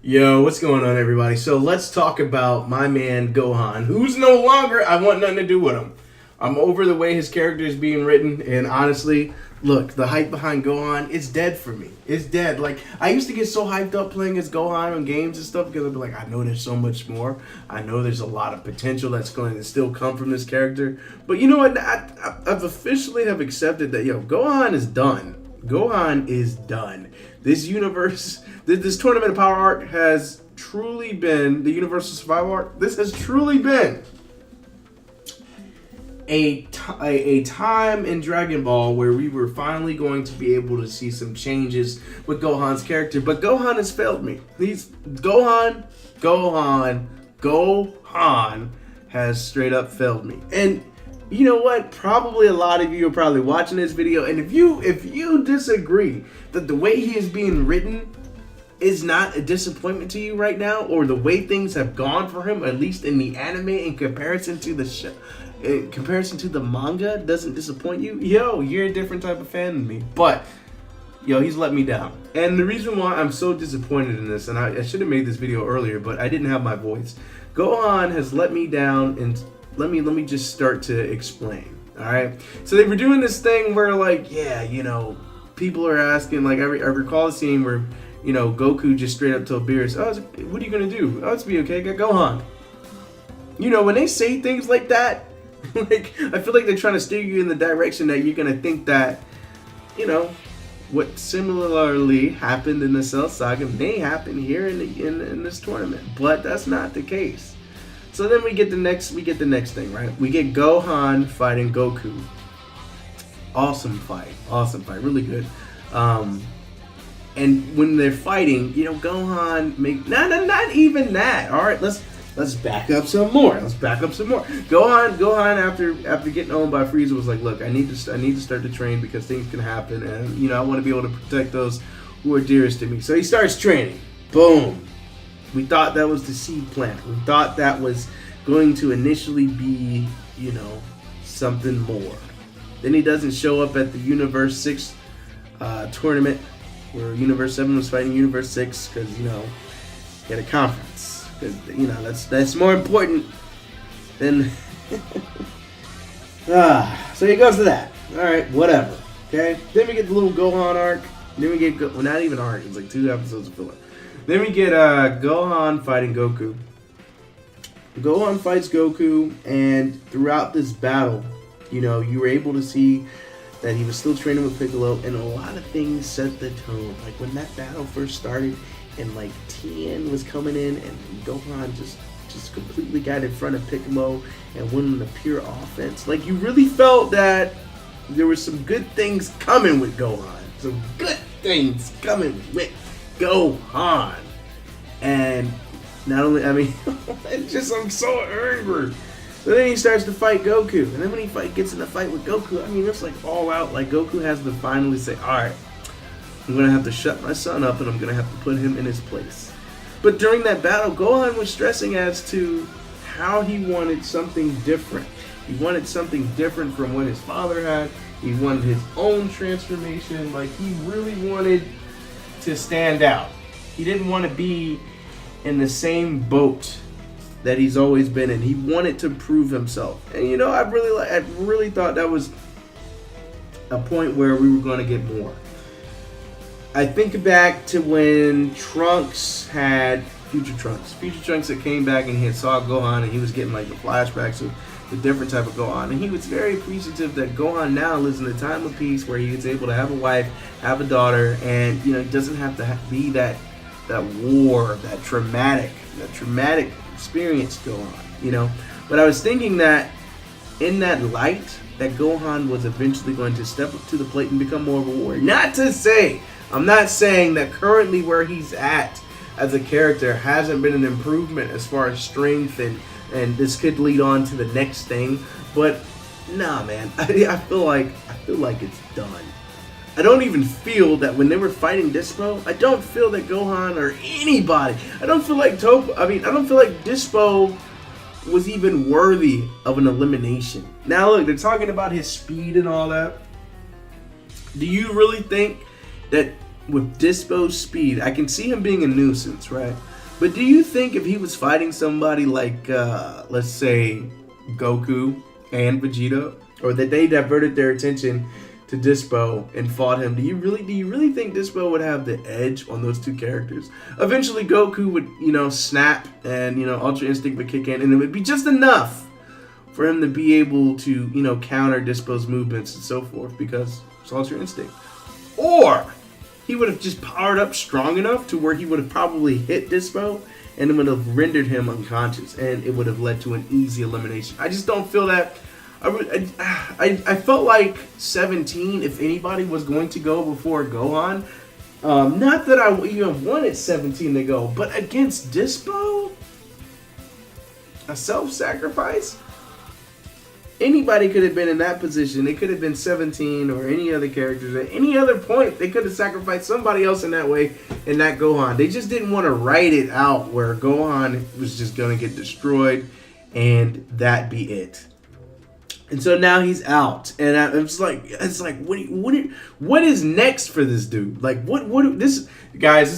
Yo, what's going on, everybody? So let's talk about my man Gohan, who's no longer. I want nothing to do with him. I'm over the way his character is being written, and honestly, look, the hype behind Gohan is dead for me. It's dead. Like I used to get so hyped up playing as Gohan on games and stuff because I'd be like, I know there's so much more. I know there's a lot of potential that's going to still come from this character. But you know what? I've officially have accepted that Gohan is done. Gohan is done. This universe, this tournament of power arc has truly been the universal survival arc. This has truly been a time in Dragon Ball where we were finally going to be able to see some changes with Gohan's character. But Gohan has failed me. Gohan has straight up failed me. And you know what? Probably a lot of you are probably watching this video, and if you disagree that the way he is being written is not a disappointment to you right now, or the way things have gone for him, at least in the anime, in comparison to the manga, doesn't disappoint you, you're a different type of fan than me. But he's let me down, and the reason why I'm so disappointed in this, and I should have made this video earlier, but I didn't have my voice. Gohan has let me down, and let me just start to explain. All right, so they were doing this thing where people are asking, like I recall a scene where Goku just straight up told Beerus, "Oh, what are you gonna do? Oh, it's be okay. Got Gohan." When they say things like that, like I feel like they're trying to steer you in the direction that you're gonna think that, what similarly happened in the Cell Saga may happen here in this tournament, but that's not the case. So then we get the next thing, right? We get Gohan fighting Goku. Awesome fight, really good. And when they're fighting, Gohan not even that. All right, let's back up some more. Gohan after getting owned by Frieza was like, look, I need to start to train because things can happen, and I want to be able to protect those who are dearest to me. So he starts training. Boom. We thought that was the seed plant. We thought that was going to initially be, something more. Then he doesn't show up at the Universe 6 tournament where Universe 7 was fighting Universe 6 because, he had a conference. Because, that's more important than... so he goes to that. Alright, whatever. Okay? Then we get the little Gohan arc. Then we get... well, not even arc. It's like 2 episodes of filler. Then we get Gohan fighting Goku. Gohan fights Goku, and throughout this battle, you were able to see that he was still training with Piccolo, and a lot of things set the tone. Like when that battle first started, and like Tien was coming in, and Gohan just completely got in front of Piccolo and went on the pure offense. Like you really felt that there were some good things coming with Gohan. Some good things coming with Gohan. And not only, it's just, I'm so angry. So then he starts to fight Goku. And then when he gets in a fight with Goku, it's like all out. Like Goku has to finally say, alright, I'm going to have to shut my son up and I'm going to have to put him in his place. But during that battle, Gohan was stressing as to how he wanted something different. He wanted something different from what his father had. He wanted his own transformation. Like he really wanted to stand out. He didn't want to be in the same boat that he's always been in. He wanted to prove himself. And I really thought that was a point where we were going to get more. I think back to when Trunks had Future Trunks that came back and he had saw Gohan and he was getting like the flashbacks of the different type of Gohan, and he was very appreciative that Gohan now lives in a time of peace where he is able to have a wife, have a daughter, and he doesn't have to be that war, that traumatic experience go on, But I was thinking that in that light, that Gohan was eventually going to step up to the plate and become more of a warrior. I'm not saying that currently where he's at as a character hasn't been an improvement as far as strength and this could lead on to the next thing, but nah, man, I feel like it's done. I don't even feel that when they were fighting Dispo, I don't feel that Gohan or anybody, I don't feel like Dispo was even worthy of an elimination. Now look, they're talking about his speed and all that. Do you really think that with Dispo's speed, I can see him being a nuisance, right? But do you think if he was fighting somebody like, let's say, Goku and Vegeta, or that they diverted their attention to Dispo and fought him, do you really think Dispo would have the edge on those two characters? Eventually, Goku would, snap, and Ultra Instinct would kick in, and it would be just enough for him to be able to, counter Dispo's movements and so forth, because it's Ultra Instinct. Or he would have just powered up strong enough to where he would have probably hit Dispo, and it would have rendered him unconscious, and it would have led to an easy elimination. I just don't feel that. I felt like 17, if anybody was going to go before Gohan. Not that I even wanted 17 to go, but against Dispo, a self-sacrifice. Anybody could have been in that position. It could have been 17 or any other characters. At any other point, they could have sacrificed somebody else in that way, and not Gohan. They just didn't want to write it out where Gohan was just going to get destroyed, and that be it. And so now he's out, and it's like, what is next for this dude? Like, this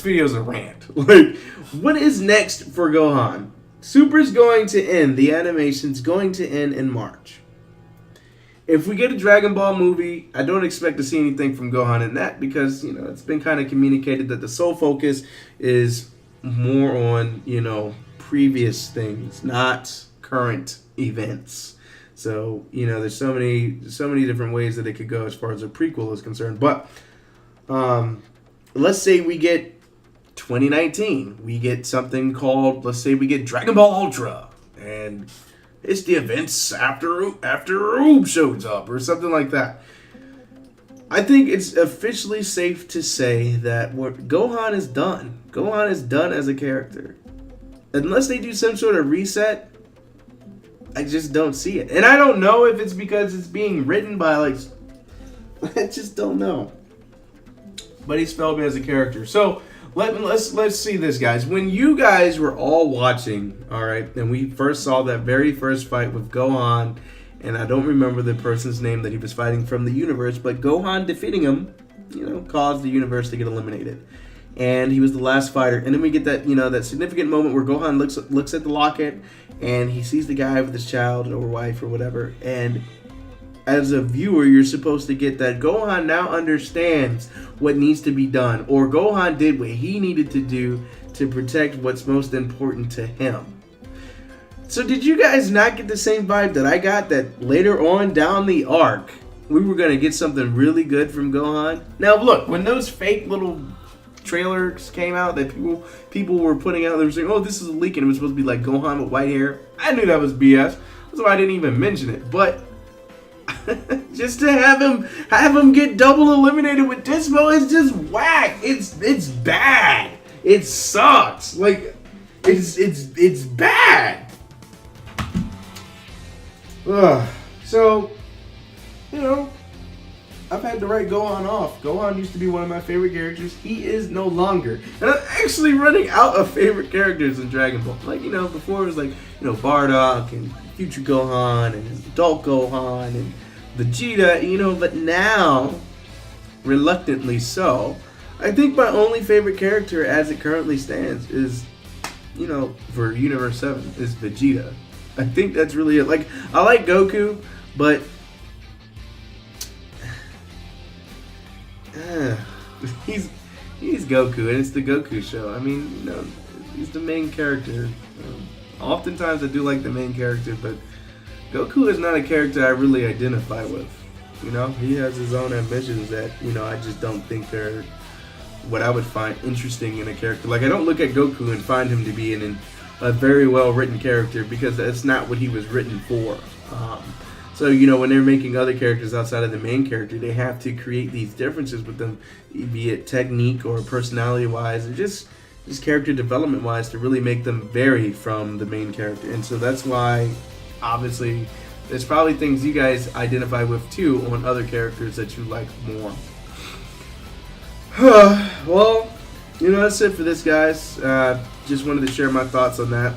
video is a rant. Like, what is next for Gohan? Super's going to end. The animation's going to end in March. If we get a Dragon Ball movie, I don't expect to see anything from Gohan in that, because, it's been kind of communicated that the sole focus is more on, previous things, not current events. So, there's so many different ways that it could go as far as a prequel is concerned. But let's say we get 2019. We get something called, let's say we get Dragon Ball Ultra, and it's the events after Oob shows up, or something like that. I think it's officially safe to say that Gohan is done. Gohan is done as a character. Unless they do some sort of reset, I just don't see it. And I don't know if it's because it's being written by, I just don't know. But he's failed me as a character. So let's see this, guys. When you guys were all watching, all right, and we first saw that very first fight with Gohan, and I don't remember the person's name that he was fighting from the universe, but Gohan defeating him, caused the universe to get eliminated. And he was the last fighter. And then we get that, that significant moment where Gohan looks at the locket, and he sees the guy with his child or wife or whatever. And as a viewer, you're supposed to get that Gohan now understands what needs to be done, or Gohan did what he needed to do to protect what's most important to him. So did you guys not get the same vibe that I got, that later on down the arc, we were going to get something really good from Gohan? Now look, when those fake little trailers came out that people were putting out, they were saying, oh, this is a leak, and it was supposed to be like Gohan with white hair. I knew that was BS. That's why I didn't even mention it. But just to have him get double eliminated with Dispo is just whack. It's bad. It sucks. Like, it's bad. So, I've had to write Gohan off. Gohan used to be one of my favorite characters. He is no longer. And I'm actually running out of favorite characters in Dragon Ball. Like, before it was like, Bardock and Future Gohan and Adult Gohan and Vegeta, but now, reluctantly so, I think my only favorite character as it currently stands is, for Universe 7, is Vegeta. I think that's really it. Like, I like Goku, but he's Goku, and it's the Goku show. I mean, he's the main character. Oftentimes I do like the main character, but Goku is not a character I really identify with. He has his own ambitions that, I just don't think they're what I would find interesting in a character. Like, I don't look at Goku and find him to be a very well written character, because that's not what he was written for. So, when they're making other characters outside of the main character, they have to create these differences with them, be it technique or personality-wise, or just character development-wise, to really make them vary from the main character. And so that's why, obviously, there's probably things you guys identify with, too, on other characters that you like more. Well, that's it for this, guys. Just wanted to share my thoughts on that.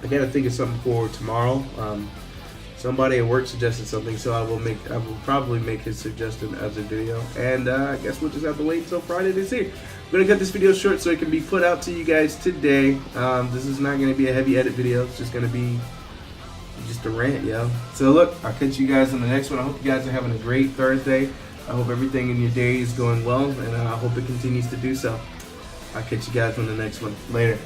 I gotta think of something for tomorrow. Somebody at work suggested something, so I will probably make his suggestion as a video. And I guess we'll just have to wait until Friday to see. I'm gonna cut this video short so it can be put out to you guys today. This is not gonna be a heavy edit video. It's just gonna be just a rant, yo. So look, I'll catch you guys on the next one. I hope you guys are having a great Thursday. I hope everything in your day is going well, and I hope it continues to do so. I'll catch you guys on the next one. Later.